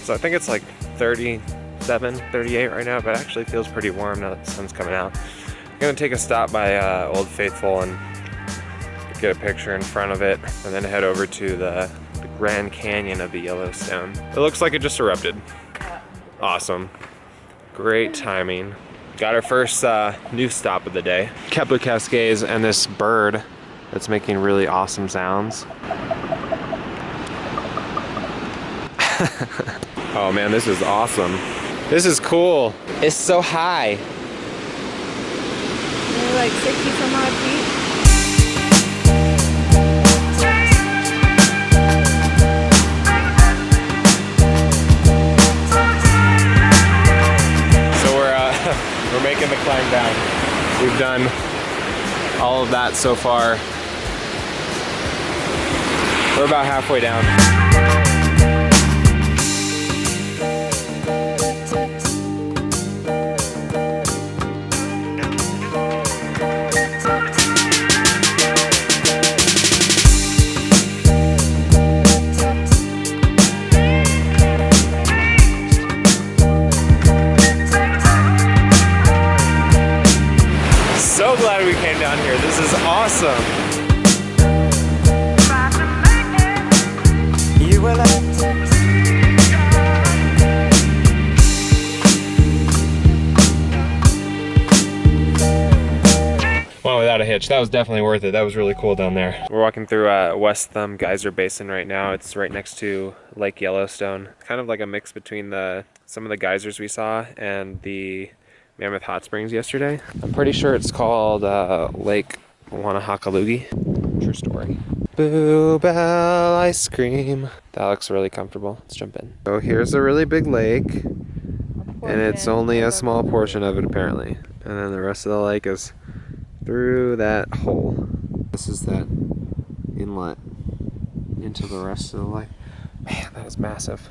So I think it's like 37, 38 right now, but it actually feels pretty warm now that the sun's coming out. I'm gonna take a stop by Old Faithful and get a picture in front of it, and then head over to the Grand Canyon of the Yellowstone. It looks like it just erupted. Awesome. Great timing. Got our first new stop of the day. Kepler Cascades and this bird that's making really awesome sounds. Oh man, this is awesome. This is cool. It's so high. Maybe like 60 some odd feet. We're making the climb down. We've done all of that so far. We're about halfway down. So glad we came down here. This is awesome. Well, without a hitch. That was definitely worth it. That was really cool down there. We're walking through West Thumb Geyser Basin right now. It's right next to Lake Yellowstone. Kind of like a mix between some of the geysers we saw and the Mammoth Hot Springs yesterday. I'm pretty sure it's called Lake Wanahakalugi. True story. Boo Bell ice cream. That looks really comfortable. Let's jump in. So here's a really big lake, and it's only a small portion of it apparently. And then the rest of the lake is through that hole. This is that inlet into the rest of the lake. Man, that is massive.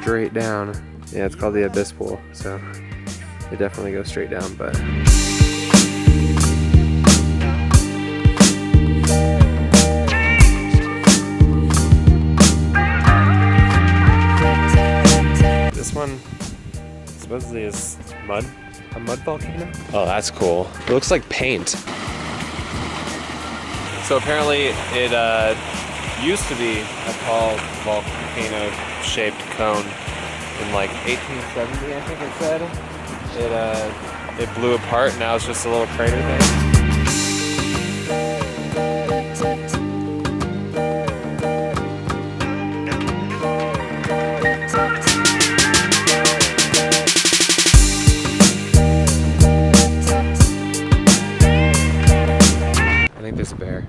Straight down. Yeah, it's called the Abyss Pool, so it definitely goes straight down, but this one supposedly is a mud volcano. Oh, that's cool. It looks like paint. So apparently it used to be a tall volcano-shaped cone in like 1870, I think it said. It blew apart, now it's just a little crater thing. I think there's a bear.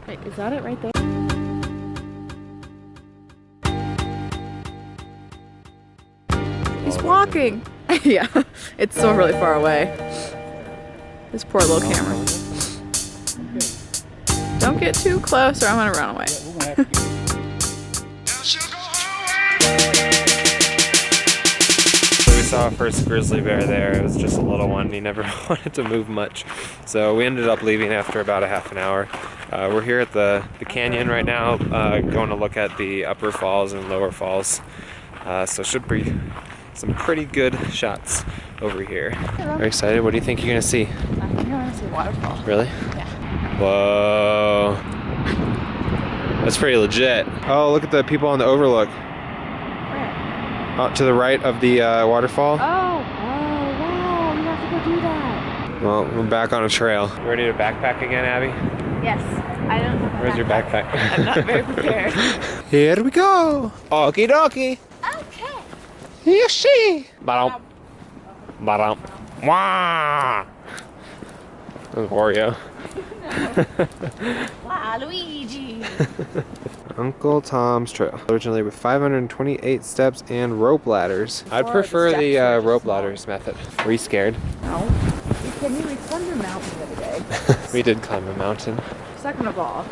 Wait, is that it right there? He's walking. Yeah, it's so really far away. This poor little camera. Don't get too close or I'm gonna run away. We saw our first grizzly bear there. It was just a little one. He never wanted to move much. So we ended up leaving after about a half an hour. We're here at the canyon right now, going to look at the upper falls and lower falls. So should be some pretty good shots over here. Hello. Very excited. What do you think you're gonna see? I think I want to see a waterfall. Really? Yeah. Whoa. That's pretty legit. Oh, look at the people on the overlook. Where? Out to the right of the waterfall. Oh, wow. We have to go do that. Well, we're back on a trail. You ready to backpack again, Abby? Yes. I don't have Where's your backpack? I'm not very prepared. Here we go. Okie dokie. Okay. You see. Ba-dum. Ba-dum. Wah. That was Wario. Wow, Luigi. Uncle Tom's Trail. Originally with 528 steps and rope ladders. I'd Or prefer the the steps are rope small. ladders method. Were you scared? No. We climbed a mountain the other day. We did climb a mountain. Second of all,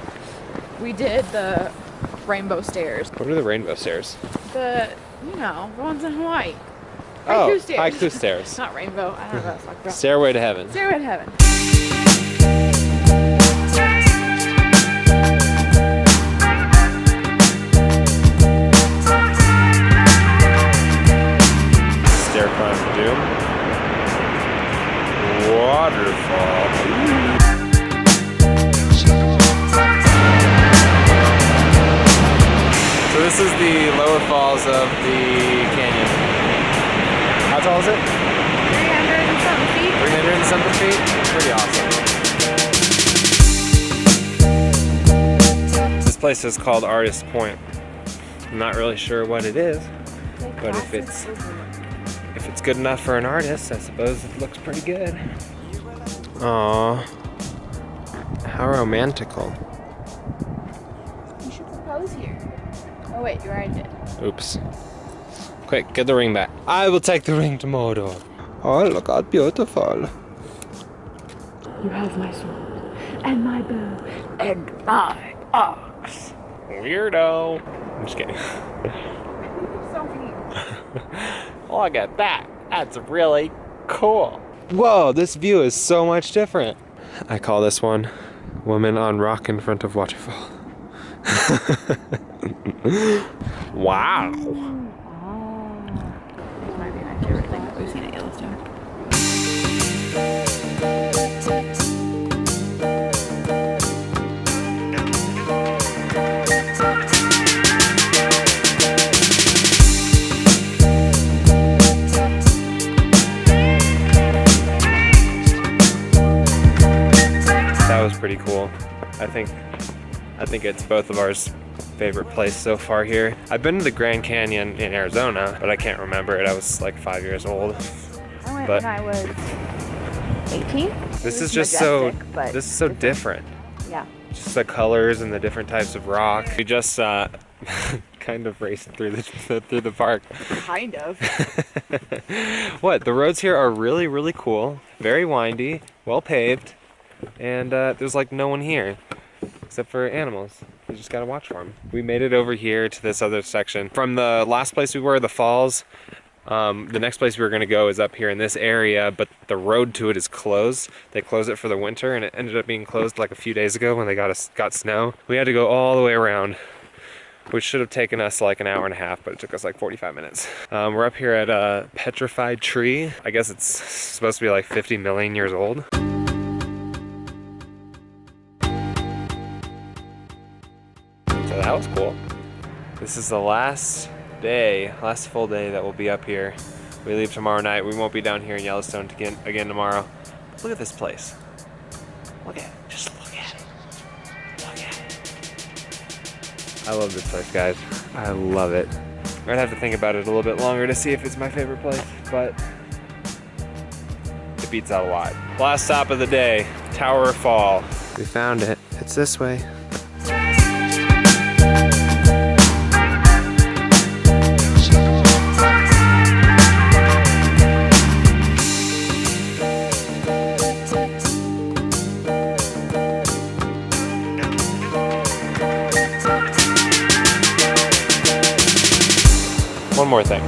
We did the rainbow stairs. What are the rainbow stairs? The ones in Hawaii. Oh, Haiku stairs. haiku stairs. Not rainbow. I don't know what it's talking about. Stairway to heaven. Stairway to heaven. Stair climb to doom. Waterfall. So this is the lower falls of the canyon. How tall is it? 300 and something feet. 300 and something feet? Pretty awesome. This place is called Artist Point. I'm not really sure what it is, but if it's good enough for an artist, I suppose it looks pretty good. Aww. How romantical. You should propose here. Oh wait, you already did. Oops. Quick, get the ring back. I will take the ring tomorrow. Oh, look how beautiful. You have my sword, and my bow, and my axe. Weirdo. I'm just kidding. So mean. Look at that. That's really cool. Whoa, this view is so much different. I call this one Woman on Rock in Front of Waterfall. Wow. This might be my favorite thing that we've seen at Yellowstone. That was pretty cool. I think it's both of ours favorite place so far here. I've been to the Grand Canyon in Arizona, but I can't remember it. I was like 5 years old. I went But when I was 18. this is just so different. Yeah. Just the colors and the different types of rock. We just kind of raced through the park. Kind of. What? The roads here are really, really cool. Very windy, well paved, and there's like no one here except for animals. You just gotta watch for them. We made it over here to this other section. From the last place we were, the falls, the next place we were gonna go is up here in this area, but the road to it is closed. They closed it for the winter, and it ended up being closed like a few days ago when they got snow. We had to go all the way around, which should have taken us like an hour and a half, but it took us like 45 minutes. We're up here at a Petrified Tree. I guess it's supposed to be like 50 million years old. So that was cool. This is the last full day that we'll be up here. We leave tomorrow night. We won't be down here in Yellowstone again tomorrow. Look at this place. Look at it. Just look at it. Look at it. I love this place, guys. I love it. I'd have to think about it a little bit longer to see if it's my favorite place, but it beats out a lot. Last stop of the day, Tower Fall. We found it. It's this way. One more thing.